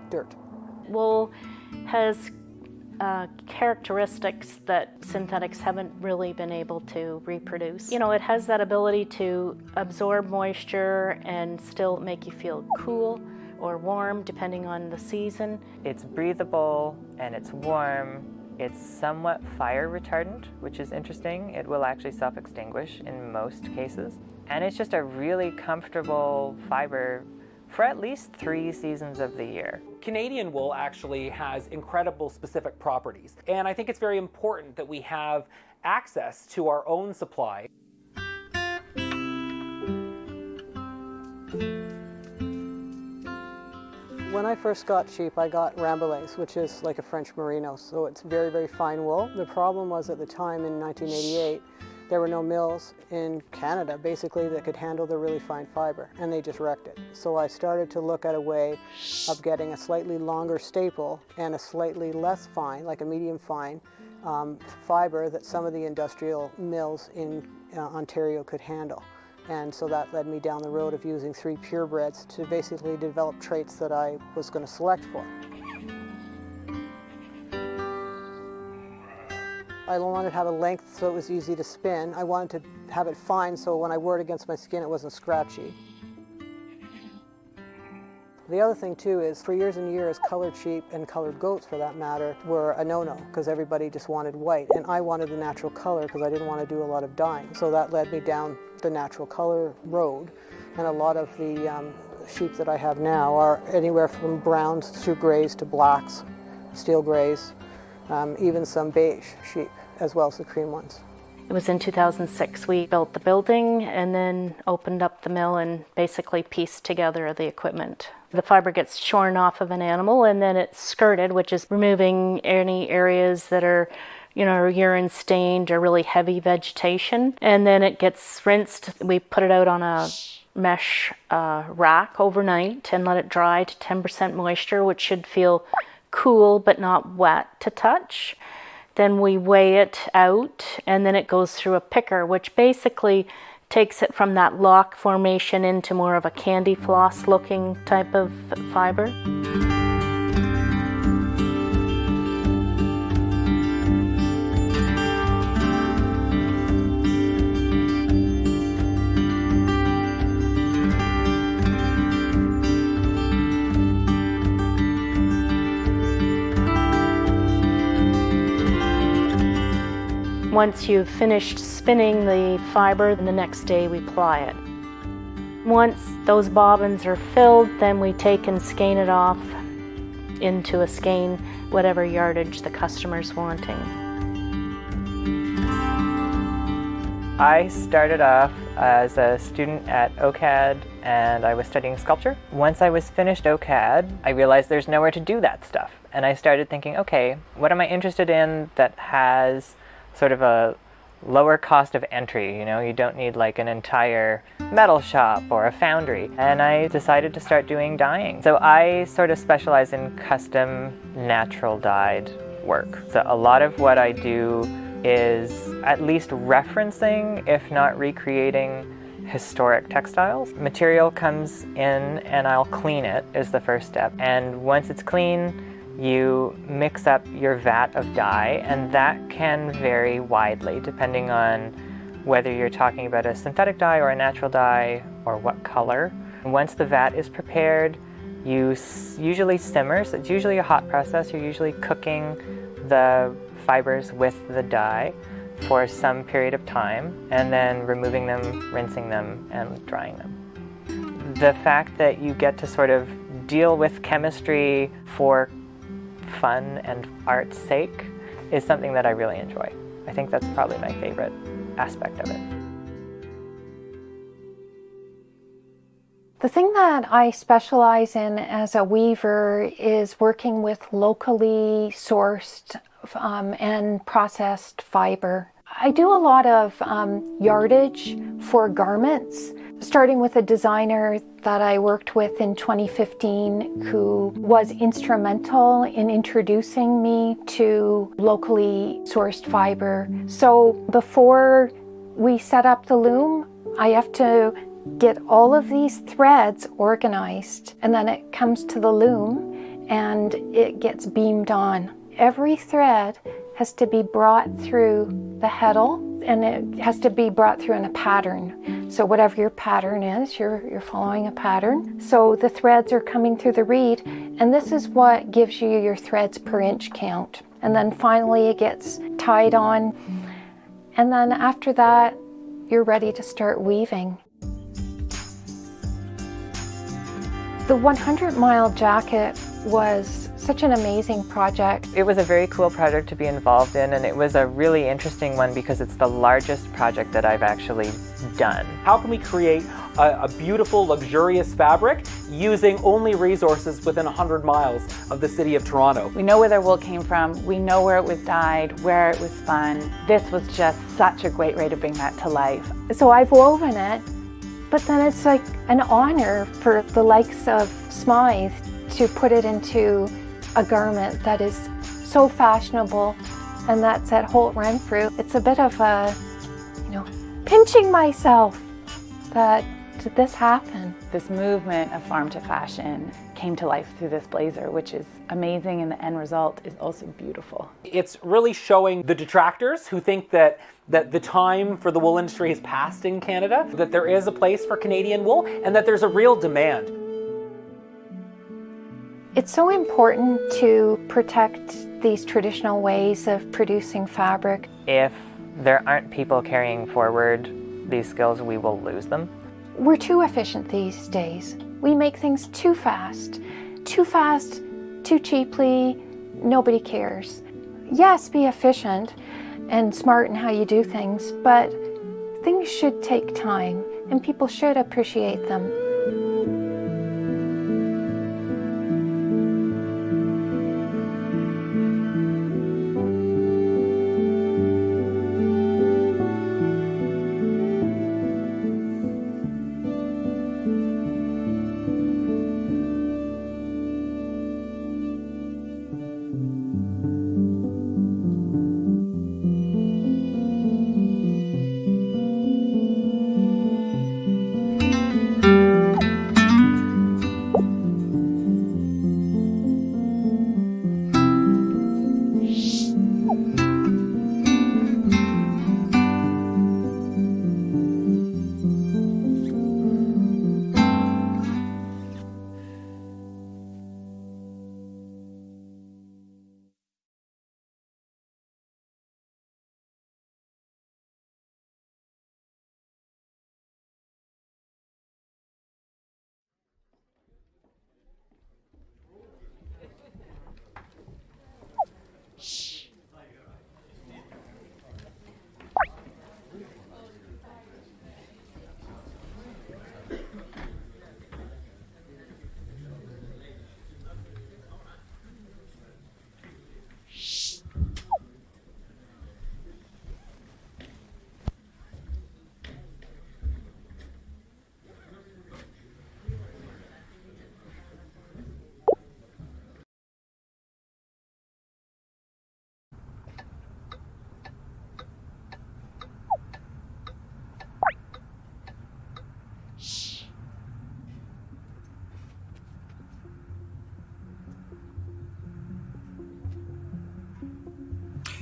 dirt. Wool has characteristics that synthetics haven't really been able to reproduce. You know, it has that ability to absorb moisture and still make you feel cool or warm depending on the season. It's breathable and it's warm. It's somewhat fire retardant, which is interesting. It will actually self-extinguish in most cases. And it's just a really comfortable fiber for at least 3 seasons of the year. Canadian wool actually has incredible specific properties, and I think it's very important that we have access to our own supply. When I first got sheep, I got Rambouillets, which is like a French merino, so it's very, very fine wool. The problem was at the time in 1988, there were no mills in Canada, basically, that could handle the really fine fiber, and they just wrecked it. So I started to look at a way of getting a slightly longer staple and a slightly less fine, like a medium fine, fiber that some of the industrial mills in Ontario could handle. And so that led me down the road of using 3 purebreds to basically develop traits that I was going to select for. I wanted to have a length so it was easy to spin. I wanted to have it fine so when I wore it against my skin it wasn't scratchy. The other thing too is for years and years colored sheep and colored goats for that matter were a no-no because everybody just wanted white, and I wanted the natural color because I didn't want to do a lot of dyeing. So that led me down the natural color road, and a lot of the sheep that I have now are anywhere from browns through grays to blacks, steel grays, even some beige sheep as well as the cream ones. It was in 2006 we built the building and then opened up the mill and basically pieced together the equipment. The fiber gets shorn off of an animal and then it's skirted, which is removing any areas that are, you know, urine stained or really heavy vegetation. And then it gets rinsed. We put it out on a mesh rack overnight and let it dry to 10% moisture, which should feel cool but not wet to touch. Then we weigh it out and then it goes through a picker, which basically takes it from that lock formation into more of a candy floss looking type of fiber. Once you've finished spinning the fiber, the next day we ply it. Once those bobbins are filled, then we take and skein it off into a skein, whatever yardage the customer's wanting. I started off as a student at OCAD and I was studying sculpture. Once I was finished OCAD, I realized there's nowhere to do that stuff. And I started thinking, okay, what am I interested in that has sort of a lower cost of entry? You know, you don't need like an entire metal shop or a foundry. And I decided to start doing dyeing. So I sort of specialize in custom natural dyed work. So a lot of what I do is at least referencing, if not recreating, historic textiles. Material comes in and I'll clean it is the first step. And once it's clean, you mix up your vat of dye, and that can vary widely depending on whether you're talking about a synthetic dye or a natural dye or what color. Once the vat is prepared, you usually simmer, so it's usually a hot process. You're usually cooking the fibers with the dye for some period of time and then removing them, rinsing them, and drying them. The fact that you get to sort of deal with chemistry for fun and art's sake is something that I really enjoy. I think that's probably my favorite aspect of it. The thing that I specialize in as a weaver is working with locally sourced and processed fiber. I do a lot of yardage for garments, starting with a designer that I worked with in 2015 who was instrumental in introducing me to locally sourced fiber. So before we set up the loom, I have to get all of these threads organized, and then it comes to the loom and it gets beamed on. Every thread has to be brought through the heddle, and it has to be brought through in a pattern. So whatever your pattern is, you're following a pattern. So the threads are coming through the reed, and this is what gives you your threads per inch count. And then finally it gets tied on, and then after that you're ready to start weaving. The 100-mile jacket was such an amazing project. It was a very cool project to be involved in, and it was a really interesting one because it's the largest project that I've actually done. How can we create a beautiful, luxurious fabric using only resources within 100 miles of the city of Toronto? We know where the wool came from, we know where it was dyed, where it was spun. This was just such a great way to bring that to life. So I've woven it, but then it's like an honor for the likes of Smythe to put it into a garment that is so fashionable and that's at Holt Renfrew. It's a bit of a, pinching myself that did this happen? This movement of farm to fashion came to life through this blazer, which is amazing, and the end result is also beautiful. It's really showing the detractors who think that the time for the wool industry has passed in Canada, that there is a place for Canadian wool, and that there's a real demand. It's so important to protect these traditional ways of producing fabric. If there aren't people carrying forward these skills, we will lose them. We're too efficient these days. We make things too fast, too cheaply, nobody cares. Yes, be efficient and smart in how you do things, but things should take time and people should appreciate them.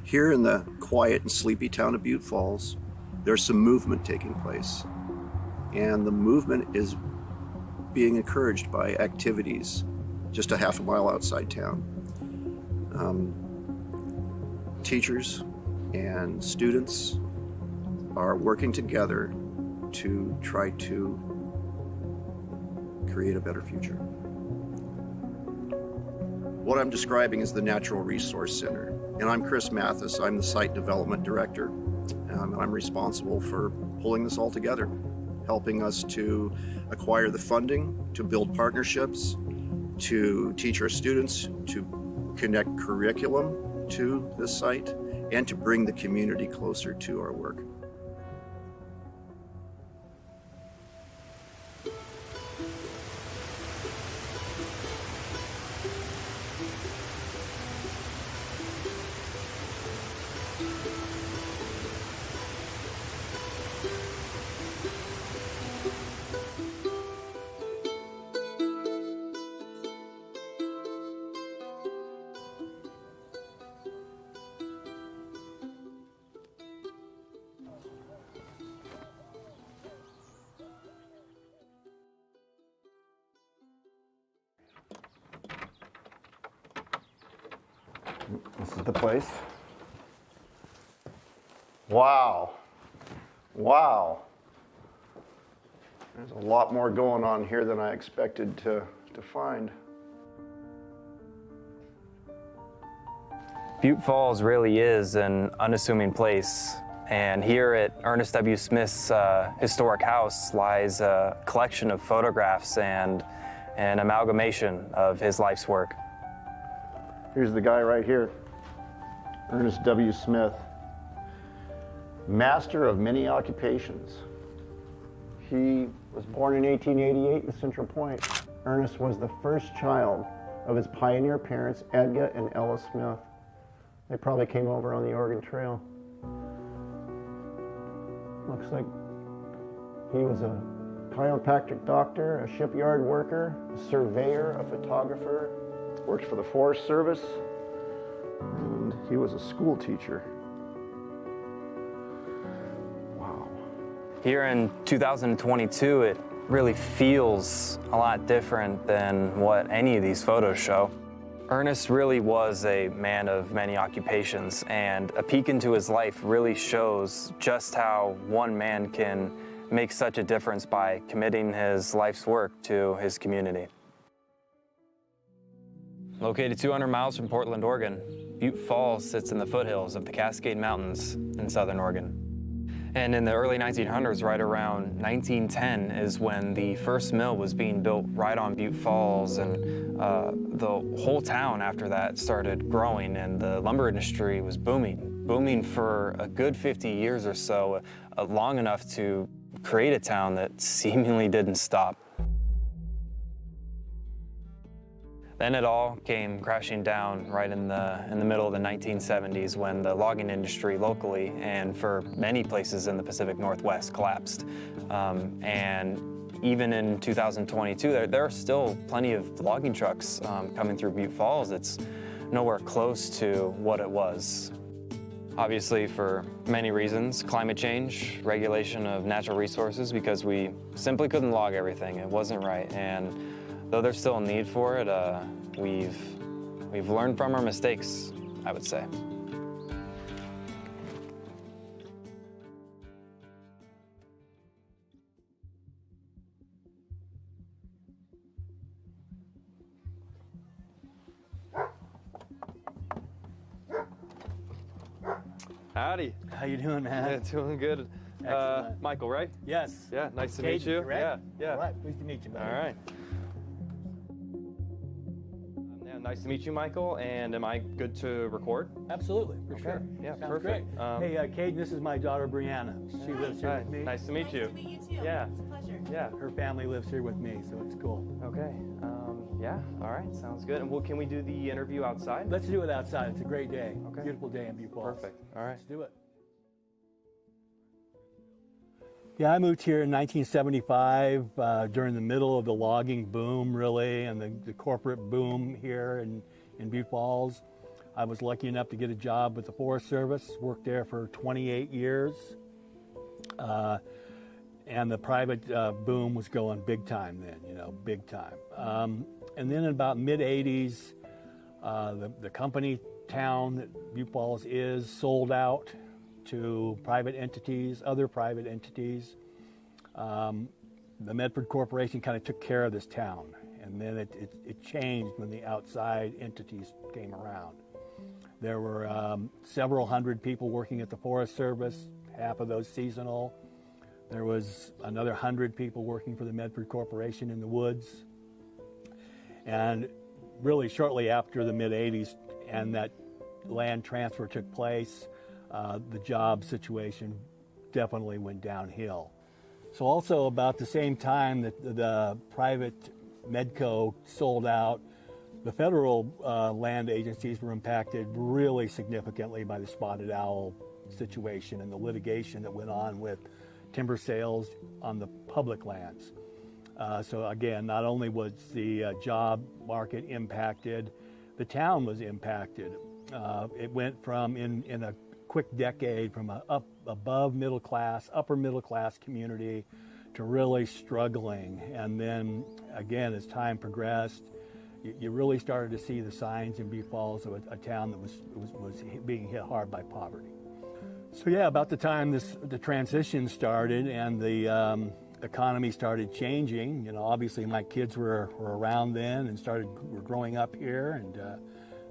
Here in the quiet and sleepy town of Butte Falls, there's some movement taking place. And the movement is being encouraged by activities just a half a mile outside town. Teachers and students are working together to try to create a better future. What I'm describing is the Natural Resource Center. And I'm Chris Mathis. I'm the Site Development Director. I'm responsible for pulling this all together, helping us to acquire the funding, to build partnerships, to teach our students, to connect curriculum to this site, and to bring the community closer to our work. This is the place. Wow. Wow. There's a lot more going on here than I expected to find. Butte Falls really is an unassuming place. And here at Ernest W. Smith's historic house lies a collection of photographs and an amalgamation of his life's work. Here's the guy right here, Ernest W. Smith, master of many occupations. He was born in 1888 in Central Point. Ernest was the first child of his pioneer parents, Edgar and Ella Smith. They probably came over on the Oregon Trail. Looks like he was a chiropractic doctor, a shipyard worker, a surveyor, a photographer, worked for the Forest Service, and he was a school teacher. Wow. Here in 2022, it really feels a lot different than what any of these photos show. Ernest really was a man of many occupations, and a peek into his life really shows just how one man can make such a difference by committing his life's work to his community. Located 200 miles from Portland, Oregon, Butte Falls sits in the foothills of the Cascade Mountains in southern Oregon. And in the early 1900s, right around 1910, is when the first mill was being built right on Butte Falls, and the whole town after that started growing, and the lumber industry was booming for a good 50 years or so, long enough to create a town that seemingly didn't stop. Then it all came crashing down right in the middle of the 1970s when the logging industry locally and for many places in the Pacific Northwest collapsed. And even in 2022, there are still plenty of logging trucks coming through Butte Falls. It's nowhere close to what it was. Obviously, for many reasons, climate change, regulation of natural resources, because we simply couldn't log everything. It wasn't right. And though there's still a need for it, we've learned from our mistakes, I would say. Howdy. How you doing, man? Yeah, doing good. Michael, right? Yes. Yeah, nice to Kate, meet you. correct? Yeah. All right, pleased to meet you, man. All right. Yeah, nice to meet you, Michael. And am I good to record? Absolutely, for Okay. sure. Yeah, Sounds perfect. great. Hey, Kate, this is my daughter, Brianna. She lives here Hi. with me. Nice to meet you. Nice to meet you too. Yeah. It's a pleasure. Yeah. Her family lives here with me, so it's cool. Okay. Yeah. All right. Sounds good. And can we do the interview outside? Let's do it outside. It's a great day. Okay. Beautiful day in Butte Falls. Perfect. All right. Let's do it. Yeah, I moved here in 1975 during the middle of the logging boom, really, and the corporate boom here in Butte Falls. I was lucky enough to get a job with the Forest Service, worked there for 28 years. And the private boom was going big time then, big time. And then in about mid-'80s, the company town that Butte Falls is sold out to private entities, other private entities. The Medford Corporation kind of took care of this town, and then it changed when the outside entities came around. There were several hundred people working at the Forest Service, half of those seasonal. There was another 100 people working for the Medford Corporation in the woods. And really shortly after the mid-'80s and that land transfer took place, the job situation definitely went downhill. So also about the same time that the private Medco sold out, the federal land agencies were impacted really significantly by the spotted owl situation and the litigation that went on with timber sales on the public lands. So again, not only was the job market impacted, the town was impacted. It went from, in a quick decade, from a above middle class, upper middle class community to really struggling. And then again, as time progressed, you really started to see the signs in Butte Falls of a town that was being hit hard by poverty. So yeah, about the time the transition started and the economy started changing, obviously my kids were around then and were growing up here, and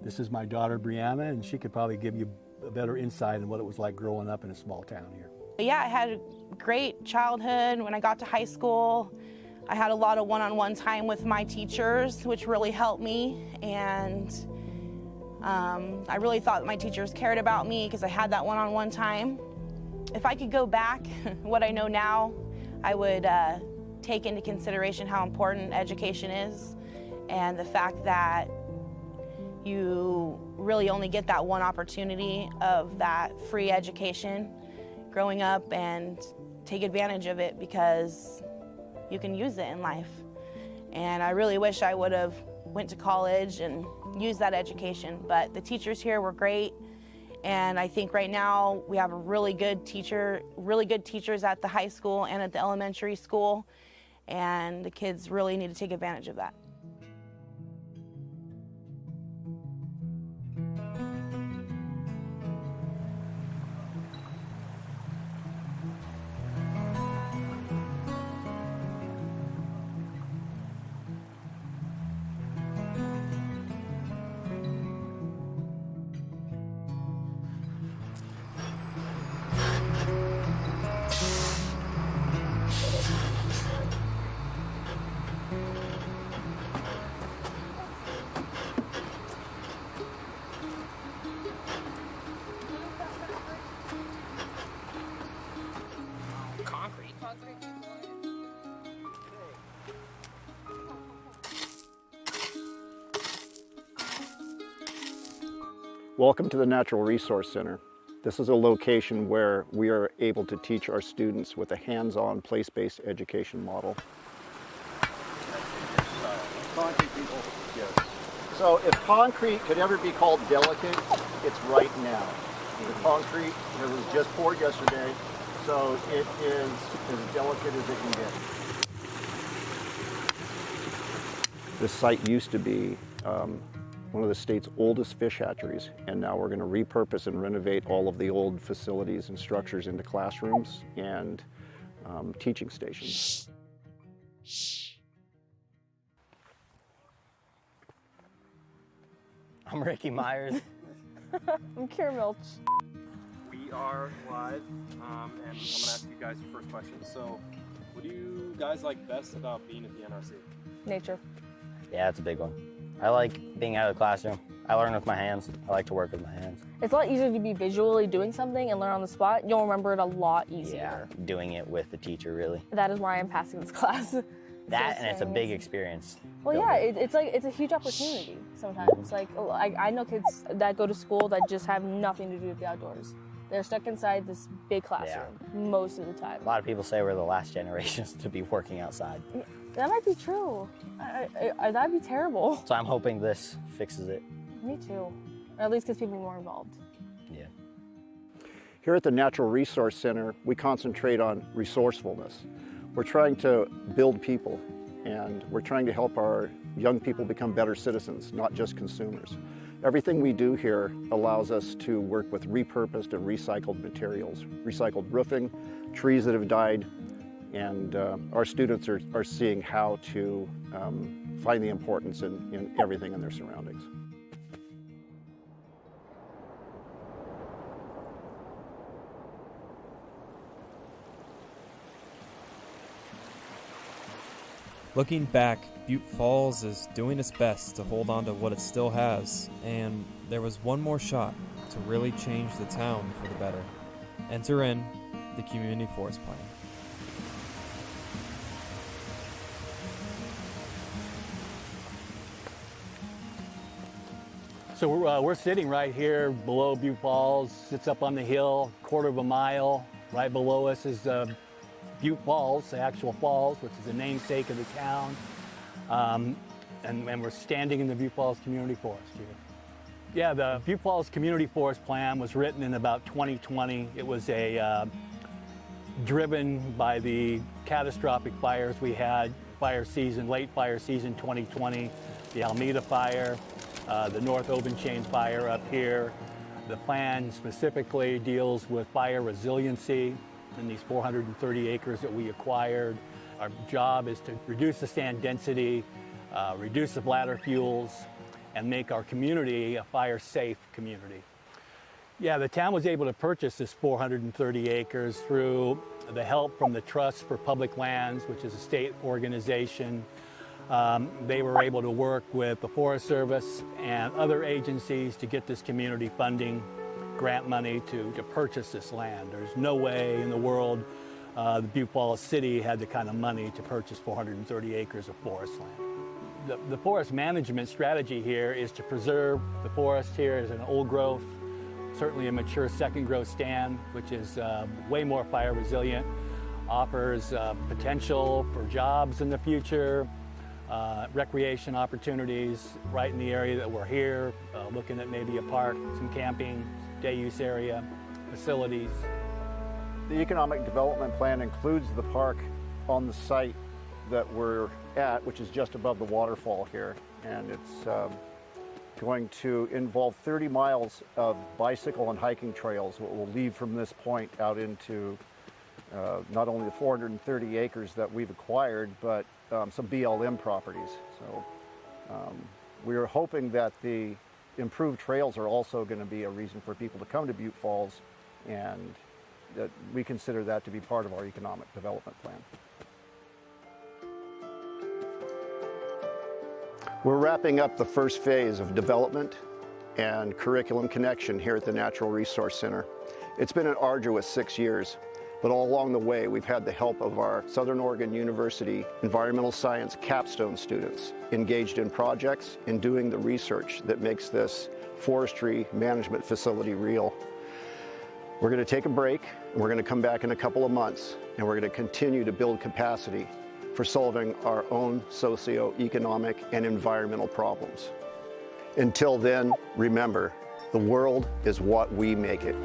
this is my daughter Brianna, and she could probably give you a better insight on what it was like growing up in a small town here. Yeah, I had a great childhood. When I got to high school, I had a lot of one-on-one time with my teachers, which really helped me, and I really thought my teachers cared about me because I had that one-on-one time. If I could go back, what I know now, I would take into consideration how important education is and the fact that you really only get that one opportunity of that free education growing up, and take advantage of it because you can use it in life. And I really wish I would have went to college and used that education, but the teachers here were great, and I think right now we have a really good teachers at the high school and at the elementary school, and the kids really need to take advantage of that. Welcome to the Natural Resource Center. This is a location where we are able to teach our students with a hands-on, place-based education model. Concrete people, yes. So if concrete could ever be called delicate, it's right now. The concrete, it was just poured yesterday, so it is as delicate as it can get. This site used to be one of the state's oldest fish hatcheries, and now we're going to repurpose and renovate all of the old facilities and structures into classrooms and teaching stations. I'm Ricky Myers. I'm Kira Milch. We are live, and I'm going to ask you guys your first question. So, what do you guys like best about being at the NRC? Nature. Yeah, it's a big one. I like being out of the classroom. I learn with my hands. I like to work with my hands. It's a lot easier to be visually doing something and learn on the spot. You'll remember it a lot easier. Yeah, doing it with the teacher, really. That is why I'm passing this class. That, and it's a big experience. Well, yeah, it's a huge opportunity sometimes. Like, I know kids that go to school that just have nothing to do with the outdoors. They're stuck inside this big classroom most of the time. A lot of people say we're the last generations to be working outside. That might be true. That'd be terrible. So I'm hoping this fixes it. Me too. Or at least gets people more involved. Yeah. Here at the Natural Resource Center, we concentrate on resourcefulness. We're trying to build people, and we're trying to help our young people become better citizens, not just consumers. Everything we do here allows us to work with repurposed and recycled materials, recycled roofing, trees that have died, and our students are seeing how to find the importance in everything in their surroundings. Looking back, Butte Falls is doing its best to hold on to what it still has, and there was one more shot to really change the town for the better. Enter in the Community Forest Plan. So we're sitting right here below Butte Falls. It's up on the hill, quarter of a mile. Right below us is Butte Falls, the actual falls, which is the namesake of the town. And we're standing in the Butte Falls Community Forest here. Yeah, the Butte Falls Community Forest Plan was written in about 2020. It was driven by the catastrophic fires we had, late fire season 2020. the Alameda fire, the North Open Chain fire up here. The plan specifically deals with fire resiliency in these 430 acres that we acquired. Our job is to reduce the stand density, reduce the bladder fuels, and make our community a fire-safe community. Yeah, the town was able to purchase this 430 acres through the help from the Trust for Public Lands, which is a state organization. They were able to work with the Forest Service and other agencies to get this community funding, grant money to purchase this land. There's no way in the world the Butte Falls City had the kind of money to purchase 430 acres of forest land. The forest management strategy here is to preserve the forest here as an old growth, certainly a mature second growth stand, which is way more fire resilient, offers potential for jobs in the future, recreation opportunities right in the area that we're here, looking at maybe a park, some camping, day use area, facilities. The economic development plan includes the park on the site that we're at, which is just above the waterfall here, and it's going to involve 30 miles of bicycle and hiking trails that will lead from this point out into not only the 430 acres that we've acquired, but some BLM properties. So we are hoping that the improved trails are also going to be a reason for people to come to Butte Falls, and that we consider that to be part of our economic development plan. We're wrapping up the first phase of development and curriculum connection here at the Natural Resource Center. It's been an arduous 6 years, but all along the way we've had the help of our Southern Oregon University environmental science capstone students engaged in projects and doing the research that makes this forestry management facility real. We're going to take a break, and we're going to come back in a couple of months, and we're going to continue to build capacity for solving our own socio-economic and environmental problems. Until then, remember, the world is what we make it.